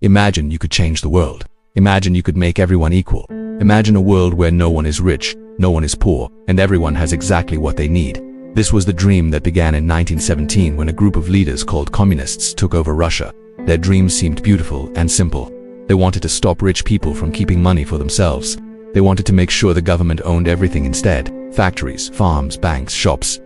Imagine you could change the world. Imagine you could make everyone equal. Imagine a world where no one is rich, no one is poor, and everyone has exactly what they need. This was the dream that began in 1917 when a group of leaders called communists took over Russia. Their dreams seemed beautiful and simple. They wanted to stop rich people from keeping money for themselves. They wanted to make sure the government owned everything instead. Factories, farms, banks, shops,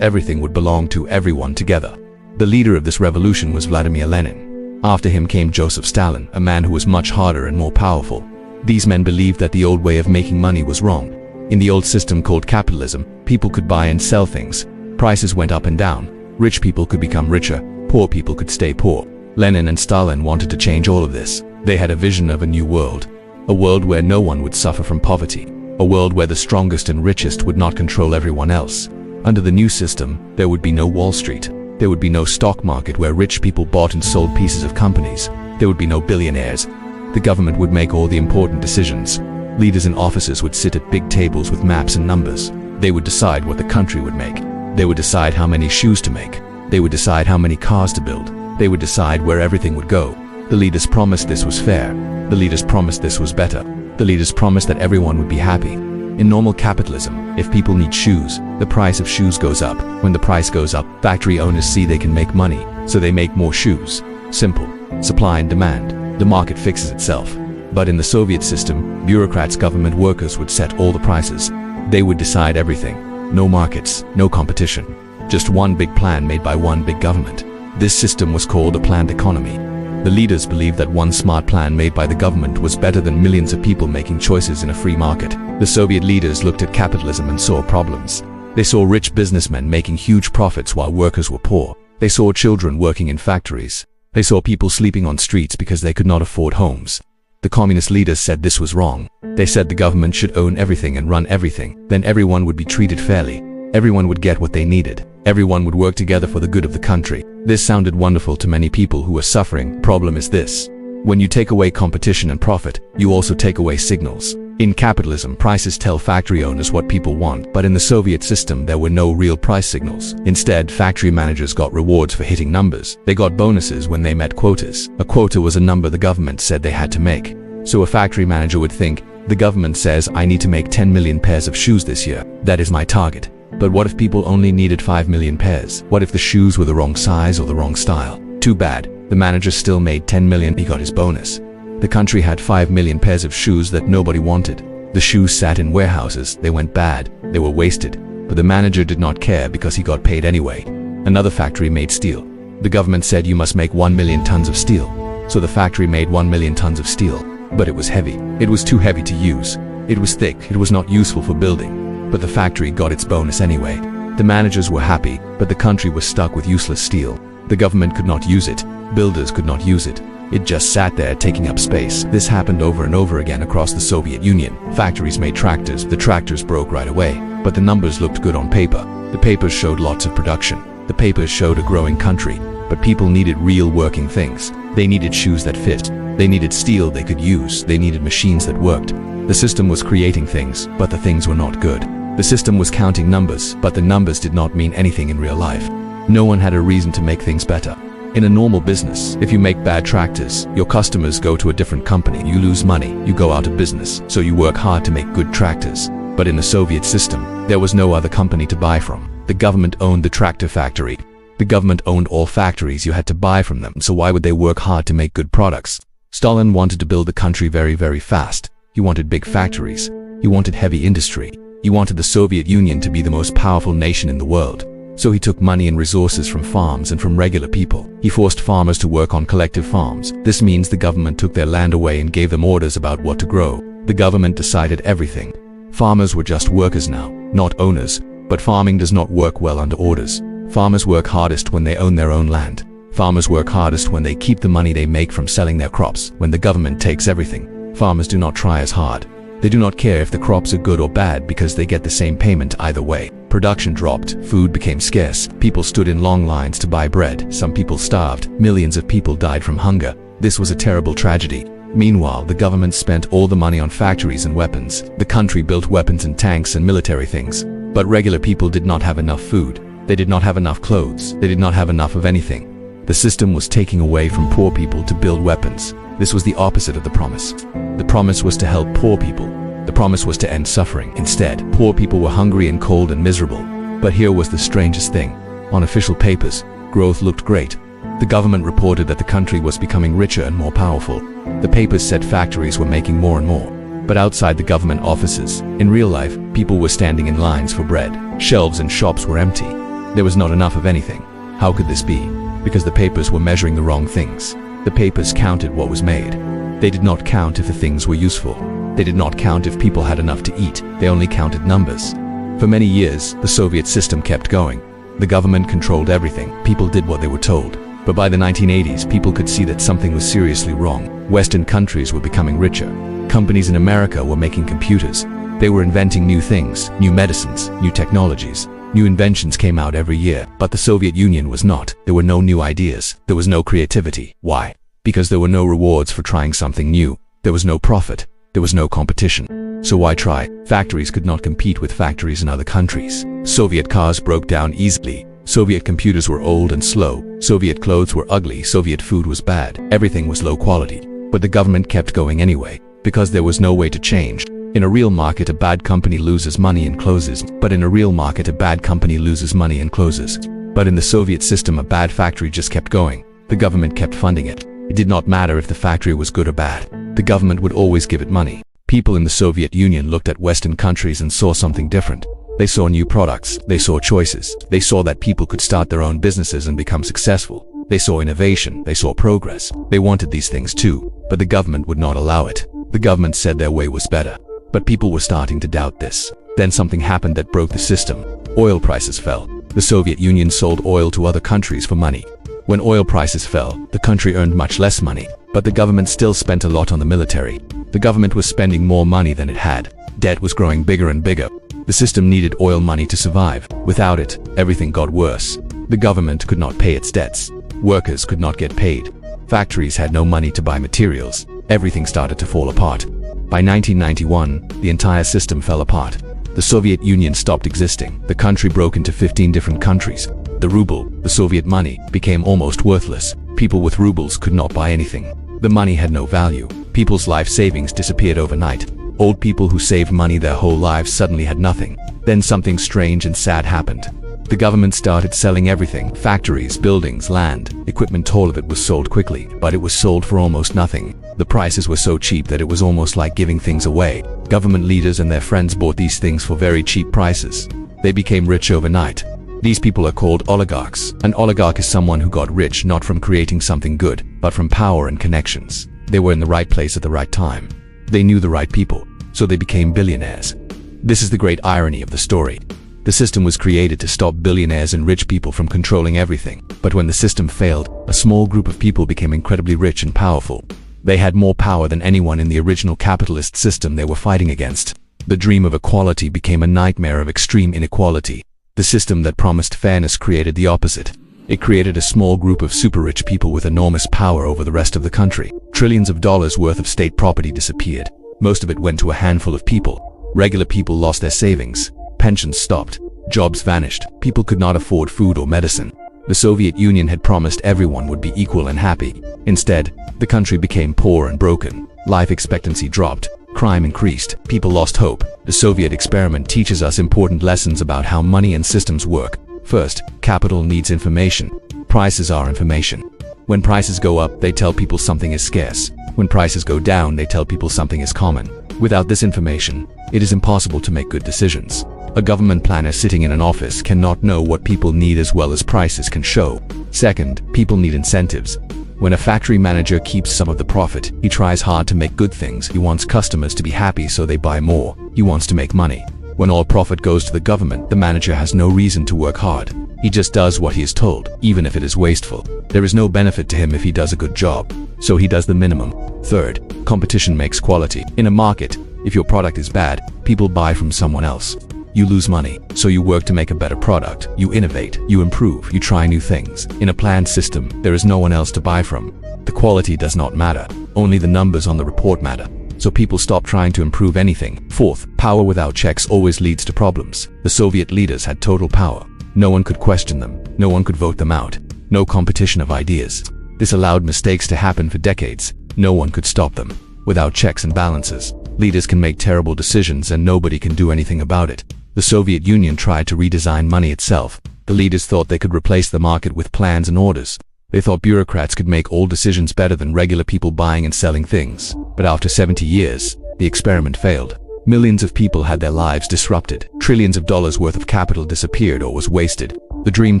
everything would belong to everyone together. The leader of this revolution was Vladimir Lenin. After him came Joseph Stalin, a man who was much harder and more powerful. These men believed that the old way of making money was wrong. In the old system called capitalism, people could buy and sell things. Prices went up and down. Rich people could become richer. Poor people could stay poor. Lenin and Stalin wanted to change all of this. They had a vision of a new world. A world where no one would suffer from poverty. A world where the strongest and richest would not control everyone else. Under the new system, there would be no Wall Street. There would be no stock market where rich people bought and sold pieces of companies. There would be no billionaires. The government would make all the important decisions. Leaders in offices would sit at big tables with maps and numbers. They would decide what the country would make. They would decide how many shoes to make. They would decide how many cars to build. They would decide where everything would go. The leaders promised this was fair. The leaders promised this was better. The leaders promised that everyone would be happy. In normal capitalism, if people need shoes, the price of shoes goes up. When the price goes up, factory owners see they can make money, so they make more shoes. Simple. Supply and demand. The market fixes itself. But in the Soviet system, bureaucrats, government workers would set all the prices. They would decide everything. No markets, no competition. Just one big plan made by one big government. This system was called a planned economy. The leaders believed that one smart plan made by the government was better than millions of people making choices in a free market. The Soviet leaders looked at capitalism and saw problems. They saw rich businessmen making huge profits while workers were poor. They saw children working in factories. They saw people sleeping on streets because they could not afford homes. The communist leaders said this was wrong. They said the government should own everything and run everything. Then everyone would be treated fairly. Everyone would get what they needed. Everyone would work together for the good of the country. This sounded wonderful to many people who were suffering. Problem is this. When you take away competition and profit, you also take away signals. In capitalism, prices tell factory owners what people want, but in the Soviet system, there were no real price signals. Instead, factory managers got rewards for hitting numbers. They got bonuses when they met quotas. A quota was a number the government said they had to make. So a factory manager would think, the government says I need to make 10 million pairs of shoes this year. That is my target. But what if people only needed 5 million pairs? What if the shoes were the wrong size or the wrong style? Too bad. The manager still made 10 million. He got his bonus. The country had 5 million pairs of shoes that nobody wanted. The shoes sat in warehouses. They went bad. They were wasted. But the manager did not care because he got paid anyway. Another factory made steel. The government said you must make 1 million tons of steel. So the factory made 1 million tons of steel. But it was heavy. It was too heavy to use. It was thick. It was not useful for building. But the factory got its bonus anyway. The managers were happy, but the country was stuck with useless steel. The government could not use it. Builders could not use it. It just sat there taking up space. This happened over and over again across the Soviet Union. Factories made tractors. The tractors broke right away. But the numbers looked good on paper. The papers showed lots of production. The papers showed a growing country. But people needed real working things. They needed shoes that fit. They needed steel they could use. They needed machines that worked. The system was creating things, but the things were not good. The system was counting numbers, but the numbers did not mean anything in real life. No one had a reason to make things better. In a normal business, if you make bad tractors, your customers go to a different company. You lose money, you go out of business, so you work hard to make good tractors. But in the Soviet system, there was no other company to buy from. The government owned the tractor factory. The government owned all factories. You had to buy from them, so why would they work hard to make good products? Stalin wanted to build the country very, very fast. He wanted big factories. He wanted heavy industry. He wanted the Soviet Union to be the most powerful nation in the world. So he took money and resources from farms and from regular people. He forced farmers to work on collective farms. This means the government took their land away and gave them orders about what to grow. The government decided everything. Farmers were just workers now, not owners. But farming does not work well under orders. Farmers work hardest when they own their own land. Farmers work hardest when they keep the money they make from selling their crops. When the government takes everything, farmers do not try as hard. They do not care if the crops are good or bad because they get the same payment either way. Production dropped, food became scarce, people stood in long lines to buy bread, some people starved, millions of people died from hunger. This was a terrible tragedy. Meanwhile, the government spent all the money on factories and weapons. The country built weapons and tanks and military things. But regular people did not have enough food. They did not have enough clothes. They did not have enough of anything. The system was taking away from poor people to build weapons. This was the opposite of the promise. The promise was to help poor people. The promise was to end suffering. Instead, poor people were hungry and cold and miserable. But here was the strangest thing. On official papers, growth looked great. The government reported that the country was becoming richer and more powerful. The papers said factories were making more and more. But outside the government offices, in real life, people were standing in lines for bread. Shelves and shops were empty. There was not enough of anything. How could this be? Because the papers were measuring the wrong things. The papers counted what was made. They did not count if the things were useful. They did not count if people had enough to eat. They only counted numbers. For many years, the Soviet system kept going. The government controlled everything. People did what they were told. But by the 1980s, people could see that something was seriously wrong. Western countries were becoming richer. Companies in America were making computers. They were inventing new things, new medicines, new technologies. New inventions came out every year, but the Soviet Union was not. There were no new ideas. There was no creativity. Why? Because there were no rewards for trying something new. There was no profit. There was no competition. So why try? Factories could not compete with factories in other countries. Soviet cars broke down easily. Soviet computers were old and slow. Soviet clothes were ugly. Soviet food was bad. Everything was low quality. But the government kept going anyway, because there was no way to change. In a real market, a bad company loses money and closes. But in a real market, a bad company loses money and closes. But in the Soviet system, a bad factory just kept going. The government kept funding it. It did not matter if the factory was good or bad. The government would always give it money. People in the Soviet Union looked at Western countries and saw something different. They saw new products. They saw choices. They saw that people could start their own businesses and become successful. They saw innovation. They saw progress. They wanted these things too, but the government would not allow it. The government said their way was better. But people were starting to doubt this. Then something happened that broke the system. Oil prices fell. The Soviet Union sold oil to other countries for money. When oil prices fell, the country earned much less money, but the government still spent a lot on the military. The government was spending more money than it had. Debt was growing bigger and bigger. The system needed oil money to survive. Without it, everything got worse. The government could not pay its debts. Workers could not get paid. Factories had no money to buy materials. Everything started to fall apart. By 1991, the entire system fell apart. The Soviet Union stopped existing. The country broke into 15 different countries. The ruble, the Soviet money, became almost worthless. People with rubles could not buy anything. The money had no value. People's life savings disappeared overnight. Old people who saved money their whole lives suddenly had nothing. Then something strange and sad happened. The government started selling everything. Factories, buildings, land, equipment, all of it was sold quickly, but it was sold for almost nothing. The prices were so cheap that it was almost like giving things away. Government leaders and their friends bought these things for very cheap prices. They became rich overnight. These people are called oligarchs. An oligarch is someone who got rich not from creating something good, but from power and connections. They were in the right place at the right time. They knew the right people, so they became billionaires. This is the great irony of the story. The system was created to stop billionaires and rich people from controlling everything. But when the system failed, a small group of people became incredibly rich and powerful. They had more power than anyone in the original capitalist system they were fighting against. The dream of equality became a nightmare of extreme inequality. The system that promised fairness created the opposite. It created a small group of super-rich people with enormous power over the rest of the country. Trillions of dollars worth of state property disappeared. Most of it went to a handful of people. Regular people lost their savings. Pensions stopped. Jobs vanished. People could not afford food or medicine. The Soviet Union had promised everyone would be equal and happy. Instead, the country became poor and broken. Life expectancy dropped. Crime increased. People lost hope. The Soviet experiment teaches us important lessons about how money and systems work. First, capital needs information. Prices are information. When prices go up, they tell people something is scarce. When prices go down, they tell people something is common. Without this information, it is impossible to make good decisions. A government planner sitting in an office cannot know what people need as well as prices can show. Second, people need incentives. When a factory manager keeps some of the profit, he tries hard to make good things. He wants customers to be happy so they buy more. He wants to make money. When all profit goes to the government, the manager has no reason to work hard. He just does what he is told, even if it is wasteful. There is no benefit to him if he does a good job, so he does the minimum. Third, competition makes quality. In a market, if your product is bad, people buy from someone else. You lose money, so you work to make a better product. You innovate, you improve, you try new things. In a planned system, there is no one else to buy from. The quality does not matter. Only the numbers on the report matter. So people stop trying to improve anything. Fourth, power without checks always leads to problems. The Soviet leaders had total power. No one could question them. No one could vote them out. no competition of ideas. This allowed mistakes to happen for decades. No one could stop them. Without checks and balances, leaders can make terrible decisions and nobody can do anything about it. The Soviet Union tried to redesign money itself. The leaders thought they could replace the market with plans and orders. They thought bureaucrats could make all decisions better than regular people buying and selling things. But after 70 years, the experiment failed. Millions of people had their lives disrupted. Trillions of dollars worth of capital disappeared or was wasted. The dream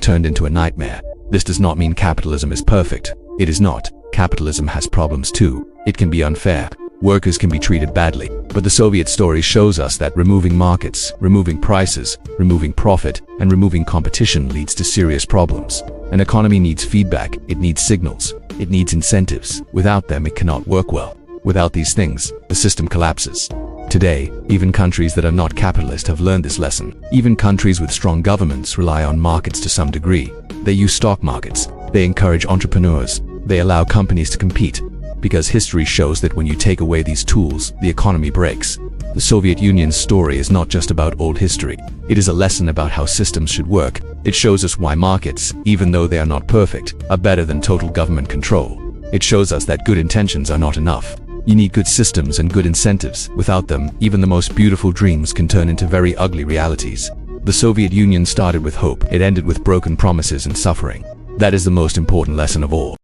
turned into a nightmare. This does not mean capitalism is perfect. It is not. Capitalism has problems too. It can be unfair. Workers can be treated badly. But the Soviet story shows us that removing markets, removing prices, removing profit, and removing competition leads to serious problems. An economy needs feedback, it needs signals, it needs incentives. Without them, it cannot work well. Without these things, the system collapses. Today, even countries that are not capitalist have learned this lesson. Even countries with strong governments rely on markets to some degree. They use stock markets. They encourage entrepreneurs. They allow companies to compete. Because history shows that when you take away these tools, the economy breaks. The Soviet Union's story is not just about old history. It is a lesson about how systems should work. It shows us why markets, even though they are not perfect, are better than total government control. It shows us that good intentions are not enough. You need good systems and good incentives. Without them, even the most beautiful dreams can turn into very ugly realities. The Soviet Union started with hope. It ended with broken promises and suffering. That is the most important lesson of all.